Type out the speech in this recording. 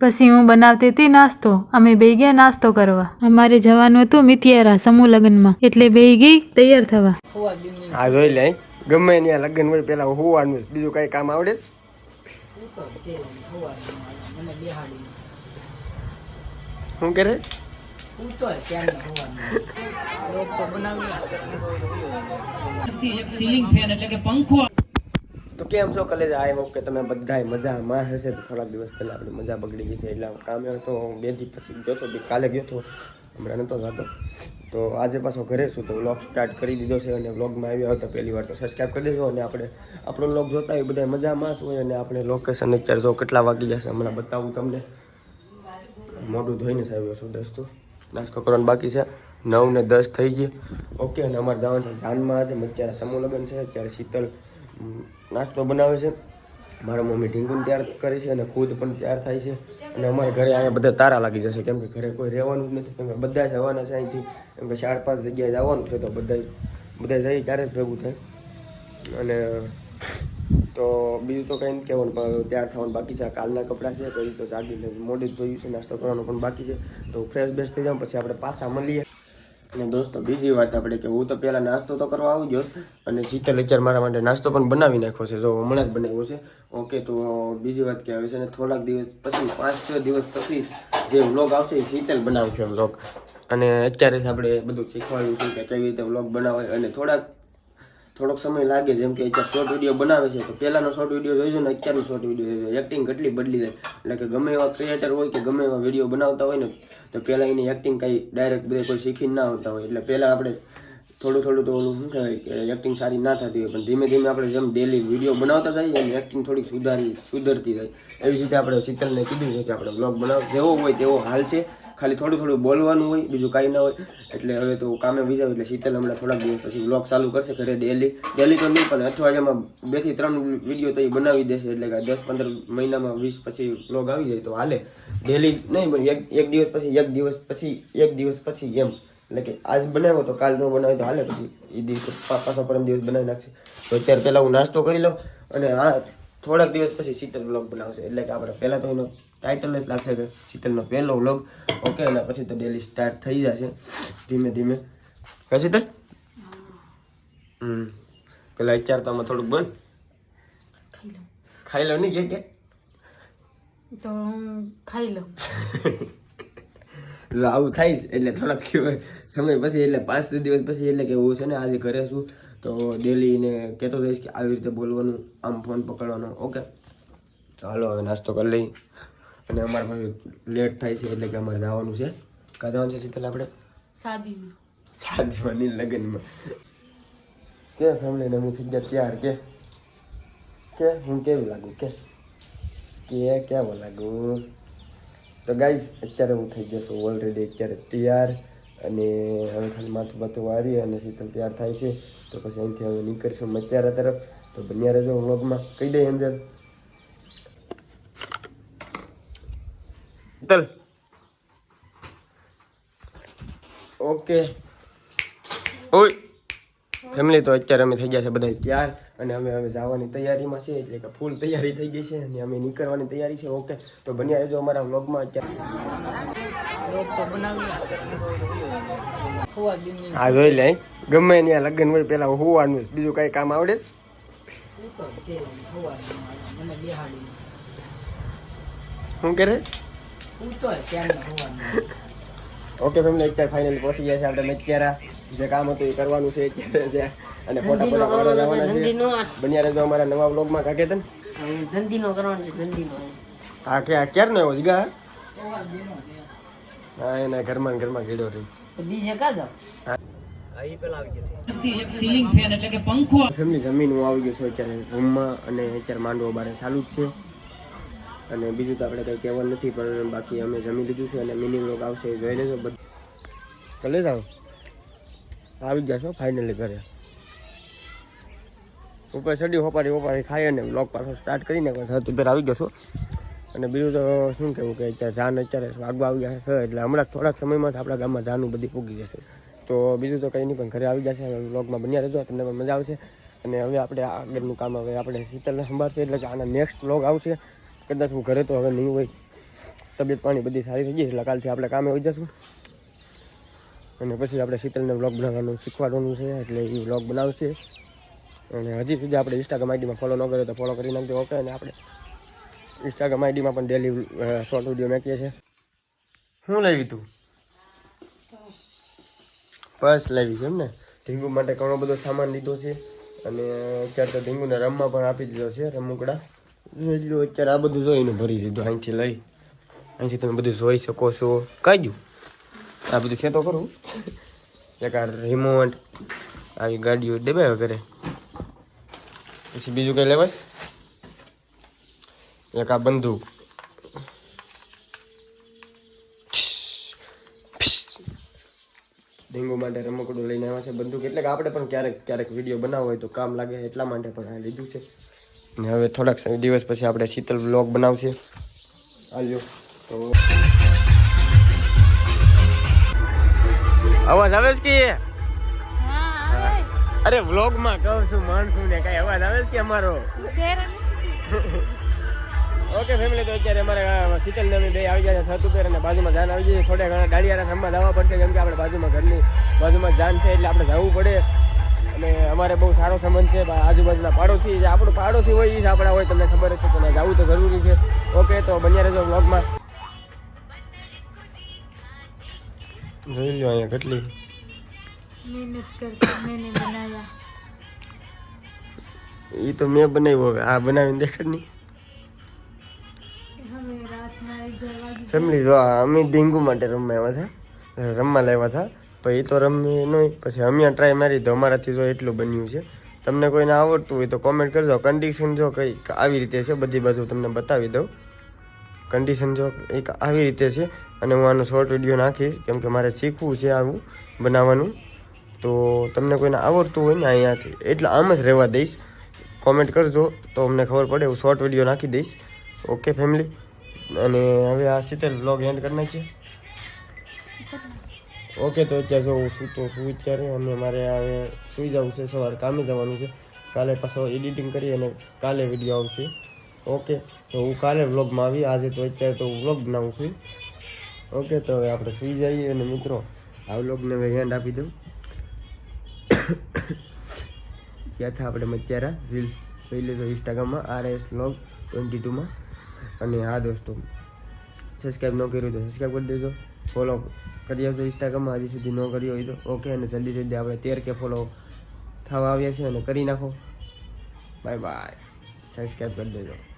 પછી હું બનાવતી હતી નાસ્તો. અમે બે ગયા નાસ્તો કરવા. અમારે જવાનું હતું મિતિયારા સમૂહ લગ્નમાં, એટલે બે ગઈ તૈયાર થવા. આ જોઈ લે, ગમે ત્યાં લગ્ન હોય પેલા હોવાનું, બીજું કઈ કામ આવડે? શું કરે? તો કેમ છો કલેજ? આઈ હોપ કે તમે બધાય મજામાં હશે. તો થોડાક દિવસ પહેલા આપણી મજા બગડી ગઈ છે, એટલે કામ તો 2 દિવસ પછી ગયો હતો, કાલે ગયો હતો, હમણાં નહોતો જતો. તો આજે પાછો ઘરે છું, તો વ્લોગ સ્ટાર્ટ કરી દીધો છે. અને વ્લોગમાં આવ્યો હતો પહેલી વાર, તો સબસ્ક્રાઈબ કરી દેજો. અને આપણે આપણો વ્લોગ જોતા હોય બધા મજામાં જ હોય. અને આપણે લોકેશન અત્યારે જો કેટલા વાગી જશે હમણાં બતાવું તમને. મોઢું ધોઈને જ આવ્યો છું દોસ્તો, નાસ્તો કરવાનો બાકી છે. 9 ને 10 થઈ ગઈ. ઓકે, અને અમારે જવાનું છે જાનમાં. આજે અત્યારે સમૂહ લગ્ન છે, અત્યારે શીતલ નાસ્તો બનાવે છે. મારા મમ્મી ઢીંગુને તૈયાર કરે છે અને ખુદ પણ તૈયાર થાય છે. અને અમારે ઘરે અહીંયા બધા તારા લાગી જશે, કેમ કે ઘરે કોઈ રહેવાનું જ નથી, કેમ કે બધા જવાના છે અહીંથી. કેમ કે 4-5 જગ્યાએ જવાનું છે, તો બધા જઈ ત્યારે જ ભેગું થાય. અને તો બીજું તો કંઈ નથી કહેવાનું, પણ તૈયાર થવાનું બાકી છે. કાલના કપડાં છે, તો એ તો જાગીને મોડી જ ધોયું છે. નાસ્તો કરવાનો પણ બાકી છે, તો ફ્રેશ બેશ થઈ જાઉં, પછી આપણે પાછા મળીએ. અને દોસ્તો બીજી વાત આપણે કે હું તો પહેલાં નાસ્તો તો કરવા આવી ગયો, અને શીતલ અત્યારે મારા માટે નાસ્તો પણ બનાવી નાખ્યો છે, જો હમણાં જ બનાવ્યો છે. ઓકે, તો બીજી વાત કે આવે છે ને, થોડાક દિવસ પછી 5-6 દિવસ પછી જે વ્લોગ આવશે એ શીતલ બનાવશે વ્લોગ. અને અત્યારે જ આપણે બધું શીખવાડ્યું છે કે કેવી રીતે વ્લોગ બનાવાય. અને થોડોક સમય લાગે, જેમ કે અત્યારે શોર્ટ વિડીયો બનાવે છે, તો પહેલાંનો શોર્ટ વિડીયો જોઈજો ને અત્યારનો શોર્ટ વિડીયો જોઈજો, એક્ટિંગ કેટલી બદલી જાય. એટલે કે ગમે એવા ક્રિએટર હોય કે ગમે એવા વિડીયો બનાવતા હોય ને, તો પહેલાં એની એક્ટિંગ કંઈ ડાયરેક્ટ બધે કોઈ શીખીને ના આવતા હોય. એટલે પહેલાં આપણે થોડું તો ઓલું શું કહેવાય કે એક્ટિંગ સારી ના થતી હોય, પણ ધીમે ધીમે આપણે જેમ ડેલી વિડીયો બનાવતા જઈએ એમ એક્ટિંગ થોડીક સુધરતી જાય. એવી રીતે આપણે શીતલને કીધું છે કે આપણે બ્લોગ જેવો હોય તેવો હાલ છે, ખાલી થોડું બોલવાનું હોય, બીજું કાંઈ ના હોય. એટલે હવે તો કામે વિજાવ, એટલે શીતલ હમણાં થોડાક દિવસ પછી બ્લોગ ચાલુ કરશે ઘરે ડેલી તો નહીં, પણ અઠવાડિયામાં 2 થી 3 વિડીયો તો એ બનાવી દેશે. એટલે કે 10-15 મહિનામાં 20 પછી બ્લોગ આવી જાય તો હાલે. ડેલી નહીં, પણ એક દિવસ પછી એક દિવસ પછી એમ. એટલે કે આજ બનાવ્યો તો કાલ ન બનાવ્યો તો હાલે, પછી એ દિવસે પાછો પરમ દિવસ બનાવી નાખશે. તો અત્યારે પહેલાં હું નાસ્તો કરી લઉં, અને થોડાક દિવસ પછી શીતલ વ્લોગ બનાવશે. એટલે કે આપણે પહેલાં તો એનો ટાઇટલ જ લાગશે કે શીતલનો પહેલો વ્લોગ. ઓકે, અને પછી તો ડેલી સ્ટાર્ટ થઈ જશે ધીમે ધીમે. હે શીતલ? પેલા અત્યારે તો આમાં થોડુંક બોલ, ખાઈ લો નહીં કે તો ખાઈ લો. આવું થાય એટલે થોડાક સમય પછી, એટલે 5-6 દિવસ પછી, એટલે કે હું છે ને આજે ઘરે છું, તો ડેલી ને કહેતો રહીશ કે આવી રીતે બોલવાનું, આમ ફોન પકડવાનો. ઓકે, તો હાલો હવે નાસ્તો કરી લઈ. અને અમારે પછી લેટ થાય છે, એટલે કે અમારે જવાનું છે. કાં જવાનું છે શીતલ? આપણે શાદીમાં નહીં, લગ્નમાં. કે ફેમિલીને હું થઈ ગયા તૈયાર, કે હું કેવું લાગુ, કે કેવું લાગુ? તો ગાઈઝ અત્યારે હું થઈ ગયો છું ઓલરેડી અત્યારે તૈયાર. અને હવે ખાલી માથું વારી અને શીતલ તૈયાર થાય છે, તો પછી અહીંથી હવે નીકળશું મતિયારા તરફ. તો બન્યા રહેજો વ્લોગમાં. કહી દે એન્જલ. શીતલ ઓકે. ઓય ફેમિલી, તો અત્યારે અમે થઈ ગયા છે બધા તૈયાર, અને અમે હવે જવાની તૈયારીમાં છે, એટલે કે ફૂલ તૈયારી થઈ ગઈ છે, અને અમે નીકળવાની તૈયારી છે. ઓકે, તો બન્યા રહેજો અમારા વ્લોગમાં. હા જોઈ લે, ગમે ત્યાં લગ્ન હોય પેલા હોવાનું, બીજું કઈ કામ આવડે? શું કરે? ઓકે ફેમિલી, અત્યારે ફાઇનલી પહોંચી ગયા છે આપણે અત્યારે. જે કામ હતું એ કરવાનું છે અત્યારે, અને ફોટા પાડવા જવાના છે. બન્યા રહેજો અમારા નવા વ્લોગમાં. કાકે તને ધંધીનો કરવાનો છે, ધંધીનો. હા, કે ક્યારે નો આવ્યો જીગા? હા, એના ઘરમાં ગેડો રહ્યો. બીજે કા જાવ? ફેમિલી જમીન હું આવી ગયો છું અત્યારે રૂમમાં, અને અત્યારે માંડવો બારે ચાલુ જ છે. અને બીજું તો આપણે કંઈ કહેવાનું નથી, પણ બાકી અમે જમી લીધું છે, અને મિની વ્લોગ આવશે જોઈ લેજો. ભલે જાઓ, આવી ગયા છો ફાઇનલી ઘરે. ઉપર ચડી હોપારી ખાઈ અને વ્લોગ પાછો સ્ટાર્ટ કરીને ઉપર આવી ગયો છું. અને બીજું તો શું કહેવું કે અત્યારે જાન અત્યારે વાગવા આવી ગયા છે, એટલે હમણાં થોડાક સમયમાં આપણા ગામમાં જાનું બધી પૂગી જશે. તો બીજું તો કંઈ નહીં, પણ ઘરે આવી જશે. વ્લોગમાં બન્યા રહેજો, તમને પણ મજા આવશે. અને હવે આપણે આગળનું કામ હવે આપણે શીતલને સંભાળશે, એટલે કે આના નેક્સ્ટ વ્લોગ આવશે. કદાચ હું ઘરે તો હવે નહીં હોય, તબિયત પાણી બધી સારી થઈ ગઈ એટલે કાલથી આપણે કામે આવી જશું અને પછી આપણે શીતલને વ્લોગ બનાવવાનું શીખવાડવાનું છે એટલે એ વ્લોગ બનાવશે અને હજી સુધી આપણે ઇન્સ્ટાગ્રામ આઈડીમાં ફોલો ન કર્યો તો ફોલો કરી નાખજો ઓકે અને આપણે ઇન્સ્ટાગ્રામ આઈડીમાં પણ ડેલી શોર્ટ વિડીયો નાખીએ છીએ શું લાવી તું પર્સ લાવી છે એમ ને ઢીંગુ માટે ઘણો બધો સામાન લીધો છે અને અત્યારે તો ઢીંગુને રમવા પણ આપી દીધો છે રમકડા એટલું અત્યારે આ બધું જોઈને ભરી દીધું અહીંથી તમે બધું જોઈ શકો છો કાઢ્યું આ બધું છે તો કરું એક આ રિમોટ આવી ગાડીઓ ડેબાયો કરે પછી બીજું કંઈ લેવાસ એક આ બંદૂક ડેન્ગુ માટે રમકડું લઈને આવ્યા છે બંદૂક એટલે કે આપણે પણ ક્યારેક વિડીયો બનાવવો હોય તો કામ લાગે એટલા માટે પણ આ લીધું છે અને હવે થોડાક દિવસ પછી આપણે શીતલ વ્લોગ બનાવશે હાલ્યો તો અવાજ આવે છે કે અરે વ્લોગમાં કહું છું માણસું ને કઈ અવાજ આવે છે કે અમારો ઓકે ફેમિલી તો અત્યારે અમારે શીતલ ને બે આવી ગયા છે છત ઉપર અને બાજુમાં જાન આવી જાય થોડા ઘણા દાડિયાના રમવા જવા પડશે કેમ કે આપણે બાજુમાં ઘરની બાજુમાં જાન છે એટલે આપણે જવું પડે અને અમારે બહુ સારો સંબંધ છે આજુબાજુના પાડોશી જે આપણું પાડોશી હોય એ જ આપણા હોય તમને ખબર જ છે તો જવું તો જરૂરી છે ઓકે તો બન્યા રહેજો વ્લોગમાં જોઈ લો અહીંયા કેટલી મહેનત કરકે મેને બનાયા એ તો મેં બનાવ્યું હવે આ બનાવીને દેખાડ નહીં ફેમિલી જો અમે ડેન્ગુ માટે રમવા આવ્યા હતા રમવા લાવ્યા હતા પણ એ તો રમી નહીં પછી અમે ટ્રાય મારી તો અમારાથી જો એટલું બન્યું છે તમને કોઈને આવડતું હોય તો કોમેન્ટ કરજો કન્ડિશન જો કંઈ આવી રીતે છે બધી બાજુ તમને બતાવી દઉં કન્ડિશન જો એક આવી રીતે છે અને હું આનો શોર્ટ વિડીયો નાખીશ કેમ કે મારે શીખવું છે આવું બનાવવાનું તો તમને કોઈને આવડતું હોય ને અહીંયાથી એટલે આમ જ રહેવા દઈશ કોમેન્ટ કરજો તો અમને ખબર પડે હું શોર્ટ વિડીયો નાખી દઈશ ઓકે ફેમિલી અને હવે આ શીતલ વ્લોગ એન્ડ કરી નાખીએ ઓકે તો અત્યારે જો હું શું અત્યારે અને મારે હવે સૂઈ જવું છે સવારે કામે જવાનું છે કાલે પાછો એડિટિંગ કરી અને કાલે વિડીયો આવશે ઓકે તો હું કાલે વ્લોગમાં આવી આજે તો અત્યારે તો હું વ્લોગ બનાવું છું ઓકે તો હવે આપણે સૂઈ જઈએ અને મિત્રો આ વ્લોગને હવે એન્ડ આપી દઉં ત્યાંથી આપણે મત્યારા રીલ્સ જોઈ લેજો ઇન્સ્ટાગ્રામમાં RS વ્લોગ 22માં અને હા દોસ્તો સબસ્ક્રાઈબ ન કર્યું તો સબસ્ક્રાઈબ કરી દેજો ફોલો કરી આવજો ઇન્સ્ટાગ્રામમાં હજી સુધી ન કર્યો હોય તો ઓકે અને જલ્દી આપણે 13K ફોલો થવા આવ્યા છે અને કરી નાખો બાય બાય સબસ્ક્રાઈબ કરી દેજો